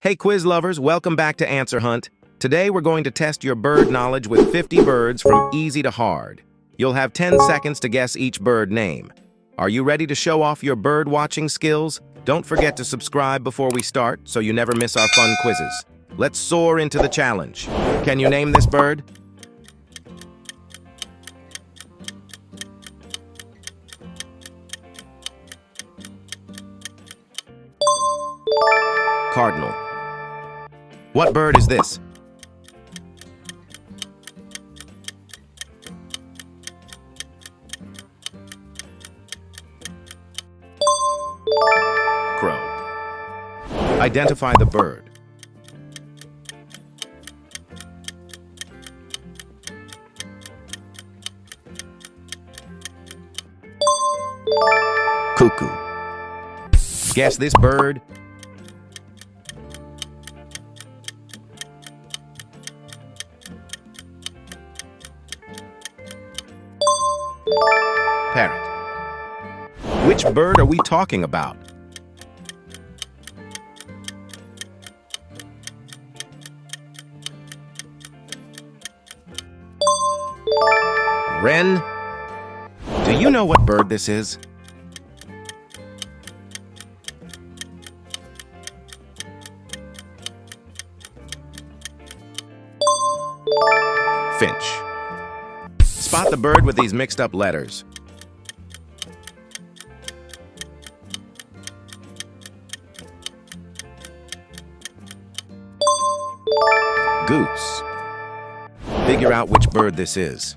Hey quiz lovers, welcome back to Answer Hunt. Today we're going to test your bird knowledge with 50 birds from easy to hard. You'll have 10 seconds to guess each bird name. Are you ready to show off your bird watching skills? Don't forget to subscribe before we start so you never miss our fun quizzes. Let's soar into the challenge. Can you name this bird? Cardinal. What bird is this? Crow. Identify the bird. Cuckoo. Guess this bird. Parrot. Which bird are we talking about? Wren. Do you know what bird this is? Finch. Spot the bird with these mixed up letters. Goose. Figure out which bird this is.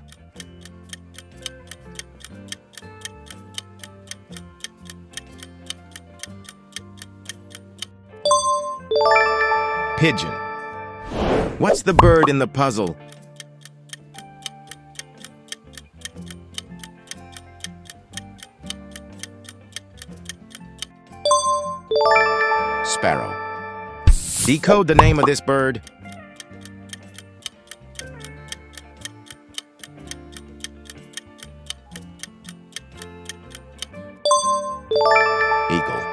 Pigeon. What's the bird in the puzzle? Sparrow. Decode the name of this bird. Eagle.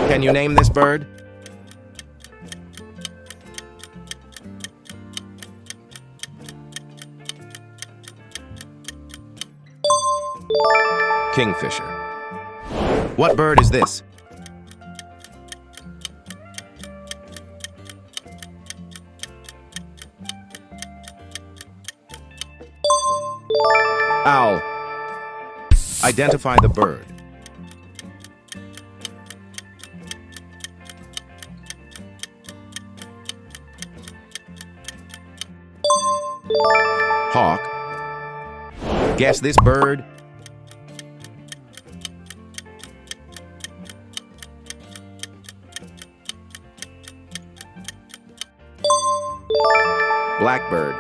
Can you name this bird? Kingfisher. What bird is this? Owl. Identify the bird. Hawk. Guess this bird. Blackbird.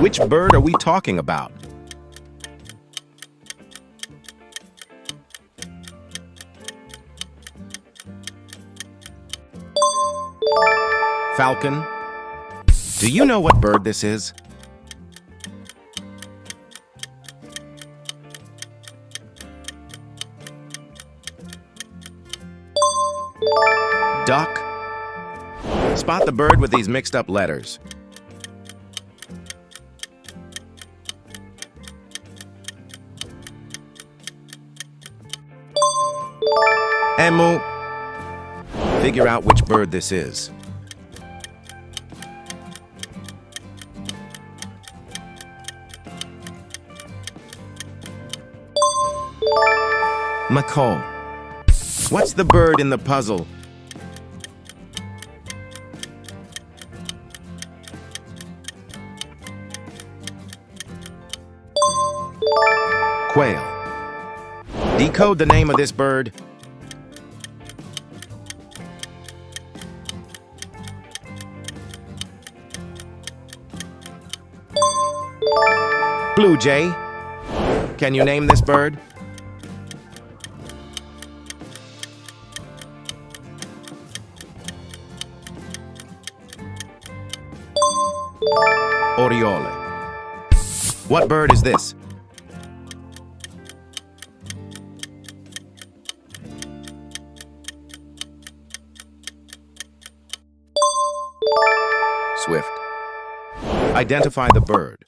Which bird are we talking about? Falcon. Do you know what bird this is? Duck. Spot the bird with these mixed up letters. Emu. Figure out which bird this is. Macaw. What's the bird in the puzzle? Quail. Decode the name of this bird. Blue jay. Can you name this bird? Oriole. What bird is this? Swift. Identify the bird.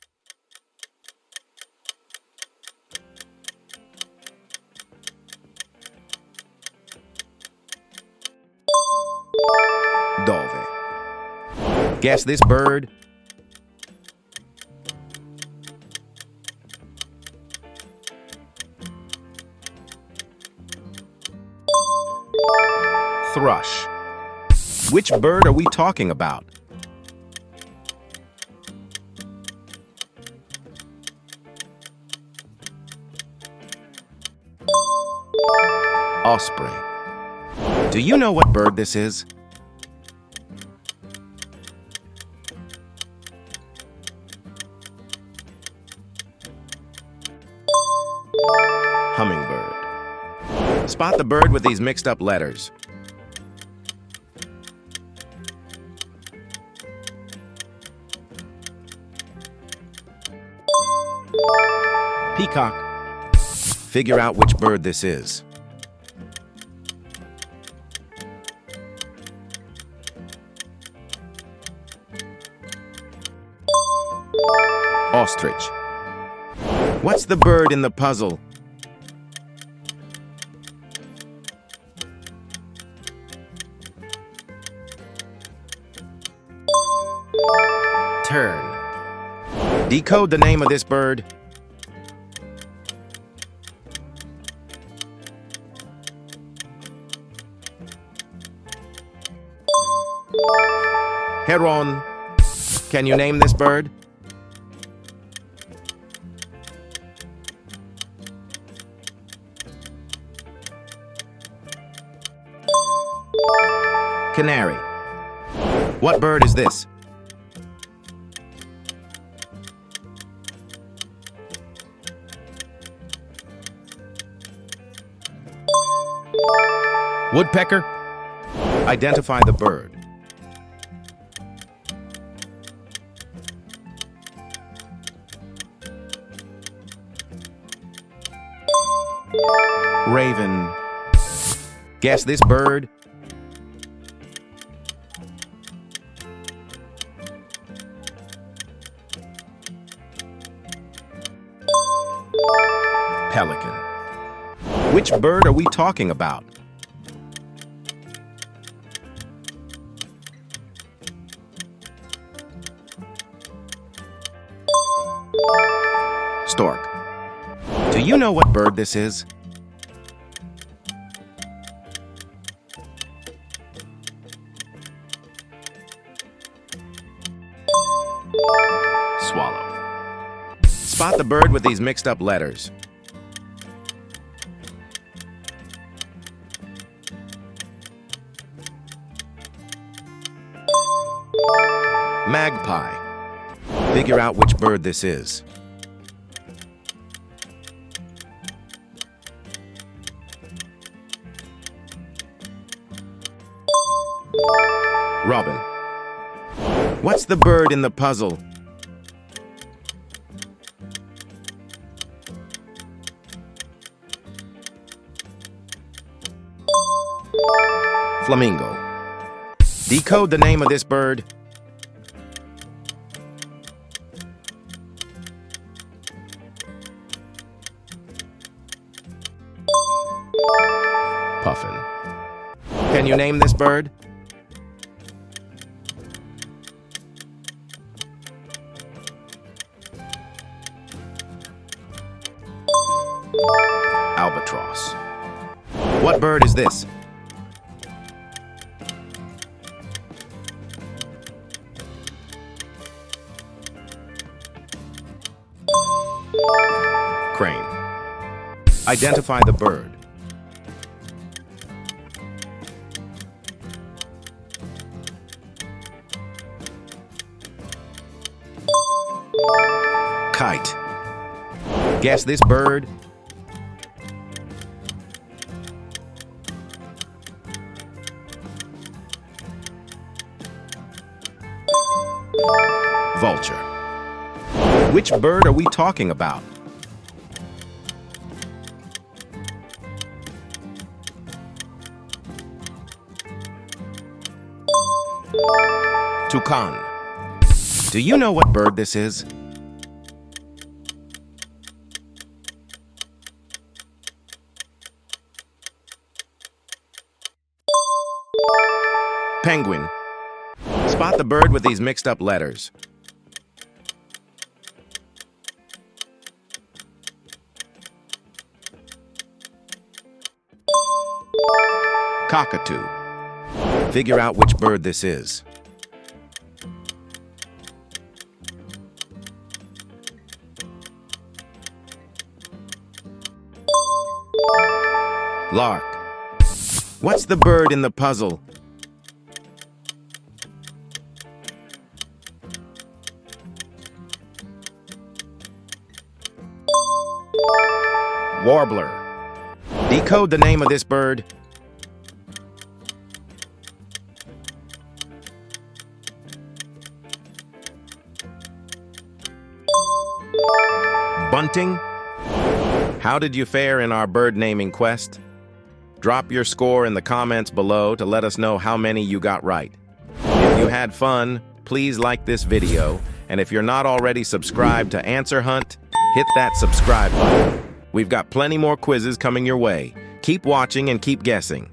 Dove. Guess this bird. Thrush. Which bird are we talking about? Osprey. Do you know what bird this is? Hummingbird. Spot the bird with these mixed up letters. Peacock. Figure out which bird this is. Ostrich. What's the bird in the puzzle? Tern. Decode the name of this bird. Heron. Can you name this bird? Canary. What bird is this? Woodpecker. Identify the bird. Raven. Guess this bird. Pelican. Which bird are we talking about? Stork. Do you know what bird this is? Swallow. Spot the bird with these mixed up letters. Magpie. Figure out which bird this is. Robin. What's the bird in the puzzle? Flamingo. Decode the name of this bird. Puffin. Can you name this bird? Albatross. What bird is this? Crane. Identify the bird. Kite. Guess this bird. Vulture. Which bird are we talking about? Toucan. Do you know what bird this is? Penguin. Spot the bird with these mixed up letters. Cockatoo. Figure out which bird this is. Lark. What's the bird in the puzzle? Warbler. Decode the name of this bird. Bunting. How did you fare in our bird naming quest? Drop your score in the comments below to let us know how many you got right. If you had fun, please like this video, and if you're not already subscribed to Answer Hunt, hit that subscribe button. We've got plenty more quizzes coming your way. Keep watching and keep guessing.